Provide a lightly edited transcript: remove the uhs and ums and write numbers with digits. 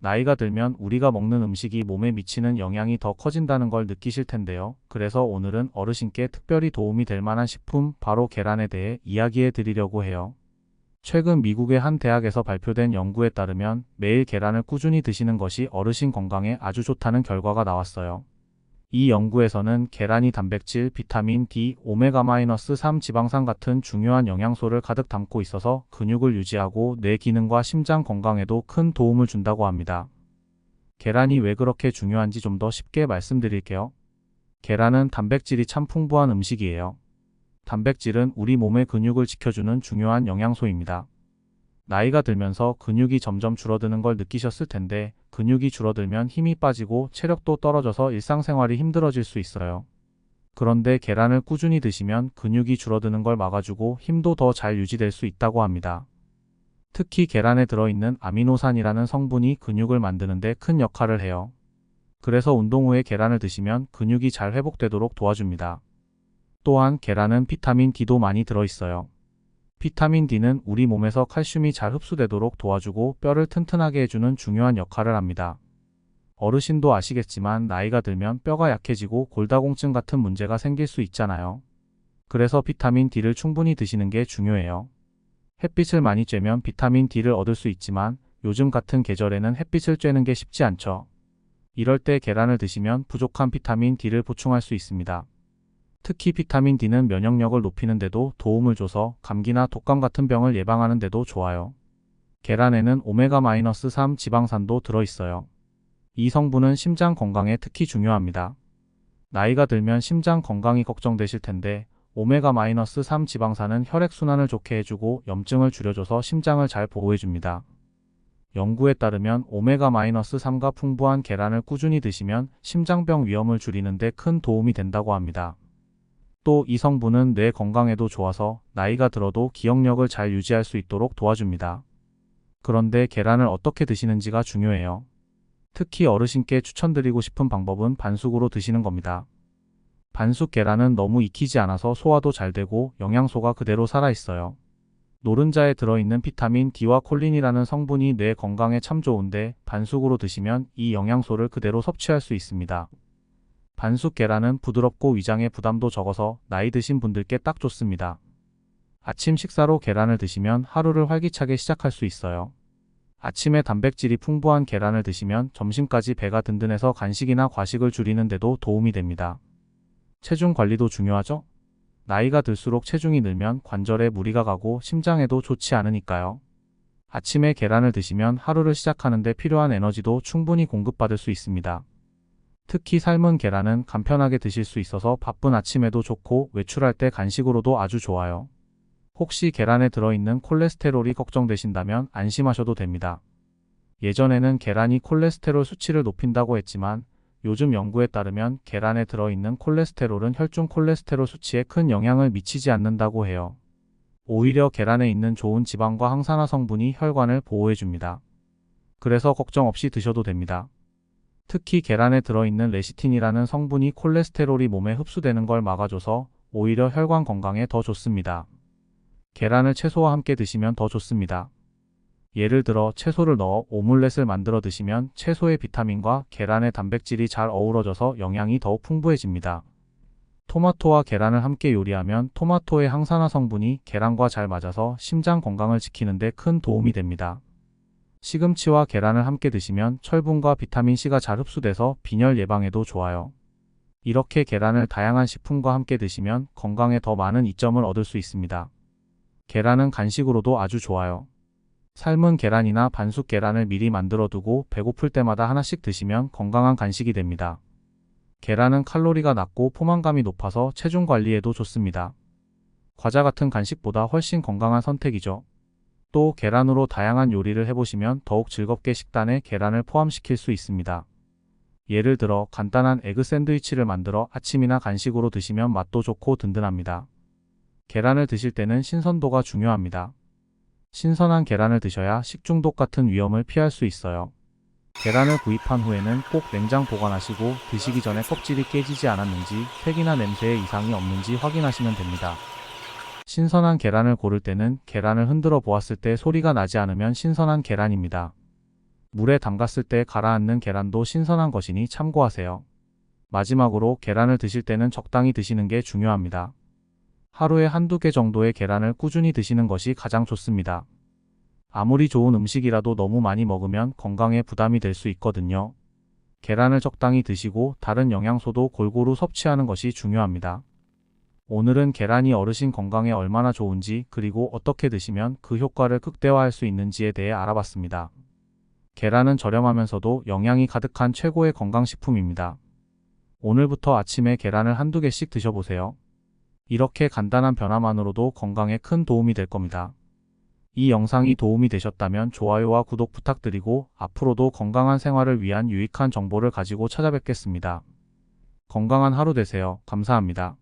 나이가 들면 우리가 먹는 음식이 몸에 미치는 영향이 더 커진다는 걸 느끼실 텐데요. 그래서 오늘은 어르신께 특별히 도움이 될 만한 식품, 바로 계란에 대해 이야기해 드리려고 해요. 최근 미국의 한 대학에서 발표된 연구에 따르면 매일 계란을 꾸준히 드시는 것이 어르신 건강에 아주 좋다는 결과가 나왔어요. 이 연구에서는 계란이 단백질, 비타민 D, 오메가-3 지방산 같은 중요한 영양소를 가득 담고 있어서 근육을 유지하고 뇌 기능과 심장 건강에도 큰 도움을 준다고 합니다. 계란이 왜 그렇게 중요한지 좀 더 쉽게 말씀드릴게요. 계란은 단백질이 참 풍부한 음식이에요. 단백질은 우리 몸의 근육을 지켜주는 중요한 영양소입니다. 나이가 들면서 근육이 점점 줄어드는 걸 느끼셨을 텐데, 근육이 줄어들면 힘이 빠지고 체력도 떨어져서 일상생활이 힘들어질 수 있어요. 그런데 계란을 꾸준히 드시면 근육이 줄어드는 걸 막아주고 힘도 더 잘 유지될 수 있다고 합니다. 특히 계란에 들어있는 아미노산이라는 성분이 근육을 만드는 데 큰 역할을 해요. 그래서 운동 후에 계란을 드시면 근육이 잘 회복되도록 도와줍니다. 또한 계란은 비타민 D도 많이 들어있어요. 비타민 D는 우리 몸에서 칼슘이 잘 흡수되도록 도와주고 뼈를 튼튼하게 해주는 중요한 역할을 합니다. 어르신도 아시겠지만 나이가 들면 뼈가 약해지고 골다공증 같은 문제가 생길 수 있잖아요. 그래서 비타민 D를 충분히 드시는 게 중요해요. 햇빛을 많이 쬐면 비타민 D를 얻을 수 있지만 요즘 같은 계절에는 햇빛을 쬐는 게 쉽지 않죠. 이럴 때 계란을 드시면 부족한 비타민 D를 보충할 수 있습니다. 특히 비타민 D는 면역력을 높이는 데도 도움을 줘서 감기나 독감 같은 병을 예방하는 데도 좋아요. 계란에는 오메가-3 지방산도 들어있어요. 이 성분은 심장 건강에 특히 중요합니다. 나이가 들면 심장 건강이 걱정되실 텐데, 오메가-3 지방산은 혈액순환을 좋게 해주고 염증을 줄여줘서 심장을 잘 보호해줍니다. 연구에 따르면 오메가-3가 풍부한 계란을 꾸준히 드시면 심장병 위험을 줄이는 데 큰 도움이 된다고 합니다. 또 이 성분은 뇌 건강에도 좋아서 나이가 들어도 기억력을 잘 유지할 수 있도록 도와줍니다. 그런데 계란을 어떻게 드시는지가 중요해요. 특히 어르신께 추천드리고 싶은 방법은 반숙으로 드시는 겁니다. 반숙 계란은 너무 익히지 않아서 소화도 잘 되고 영양소가 그대로 살아있어요. 노른자에 들어있는 비타민 D와 콜린이라는 성분이 뇌 건강에 참 좋은데, 반숙으로 드시면 이 영양소를 그대로 섭취할 수 있습니다. 반숙 계란은 부드럽고 위장에 부담도 적어서 나이 드신 분들께 딱 좋습니다. 아침 식사로 계란을 드시면 하루를 활기차게 시작할 수 있어요. 아침에 단백질이 풍부한 계란을 드시면 점심까지 배가 든든해서 간식이나 과식을 줄이는 데도 도움이 됩니다. 체중 관리도 중요하죠? 나이가 들수록 체중이 늘면 관절에 무리가 가고 심장에도 좋지 않으니까요. 아침에 계란을 드시면 하루를 시작하는 데 필요한 에너지도 충분히 공급받을 수 있습니다. 특히 삶은 계란은 간편하게 드실 수 있어서 바쁜 아침에도 좋고 외출할 때 간식으로도 아주 좋아요. 혹시 계란에 들어있는 콜레스테롤이 걱정되신다면 안심하셔도 됩니다. 예전에는 계란이 콜레스테롤 수치를 높인다고 했지만 요즘 연구에 따르면 계란에 들어있는 콜레스테롤은 혈중 콜레스테롤 수치에 큰 영향을 미치지 않는다고 해요. 오히려 계란에 있는 좋은 지방과 항산화 성분이 혈관을 보호해줍니다. 그래서 걱정 없이 드셔도 됩니다. 특히 계란에 들어있는 레시틴이라는 성분이 콜레스테롤이 몸에 흡수되는 걸 막아줘서 오히려 혈관 건강에 더 좋습니다. 계란을 채소와 함께 드시면 더 좋습니다. 예를 들어 채소를 넣어 오믈렛을 만들어 드시면 채소의 비타민과 계란의 단백질이 잘 어우러져서 영양이 더욱 풍부해집니다. 토마토와 계란을 함께 요리하면 토마토의 항산화 성분이 계란과 잘 맞아서 심장 건강을 지키는 데 큰 도움이 됩니다. 시금치와 계란을 함께 드시면 철분과 비타민C가 잘 흡수돼서 빈혈 예방에도 좋아요. 이렇게 계란을 다양한 식품과 함께 드시면 건강에 더 많은 이점을 얻을 수 있습니다. 계란은 간식으로도 아주 좋아요. 삶은 계란이나 반숙 계란을 미리 만들어 두고 배고플 때마다 하나씩 드시면 건강한 간식이 됩니다. 계란은 칼로리가 낮고 포만감이 높아서 체중 관리에도 좋습니다. 과자 같은 간식보다 훨씬 건강한 선택이죠. 또 계란으로 다양한 요리를 해보시면 더욱 즐겁게 식단에 계란을 포함시킬 수 있습니다. 예를 들어 간단한 에그 샌드위치를 만들어 아침이나 간식으로 드시면 맛도 좋고 든든합니다. 계란을 드실 때는 신선도가 중요합니다. 신선한 계란을 드셔야 식중독 같은 위험을 피할 수 있어요. 계란을 구입한 후에는 꼭 냉장 보관하시고 드시기 전에 껍질이 깨지지 않았는지, 색이나 냄새에 이상이 없는지 확인하시면 됩니다. 신선한 계란을 고를 때는 계란을 흔들어 보았을 때 소리가 나지 않으면 신선한 계란입니다. 물에 담갔을 때 가라앉는 계란도 신선한 것이니 참고하세요. 마지막으로 계란을 드실 때는 적당히 드시는 게 중요합니다. 하루에 한두 개 정도의 계란을 꾸준히 드시는 것이 가장 좋습니다. 아무리 좋은 음식이라도 너무 많이 먹으면 건강에 부담이 될 수 있거든요. 계란을 적당히 드시고 다른 영양소도 골고루 섭취하는 것이 중요합니다. 오늘은 계란이 어르신 건강에 얼마나 좋은지 그리고 어떻게 드시면 그 효과를 극대화할 수 있는지에 대해 알아봤습니다. 계란은 저렴하면서도 영양이 가득한 최고의 건강식품입니다. 오늘부터 아침에 계란을 한두 개씩 드셔보세요. 이렇게 간단한 변화만으로도 건강에 큰 도움이 될 겁니다. 이 영상이 도움이 되셨다면 좋아요와 구독 부탁드리고 앞으로도 건강한 생활을 위한 유익한 정보를 가지고 찾아뵙겠습니다. 건강한 하루 되세요. 감사합니다.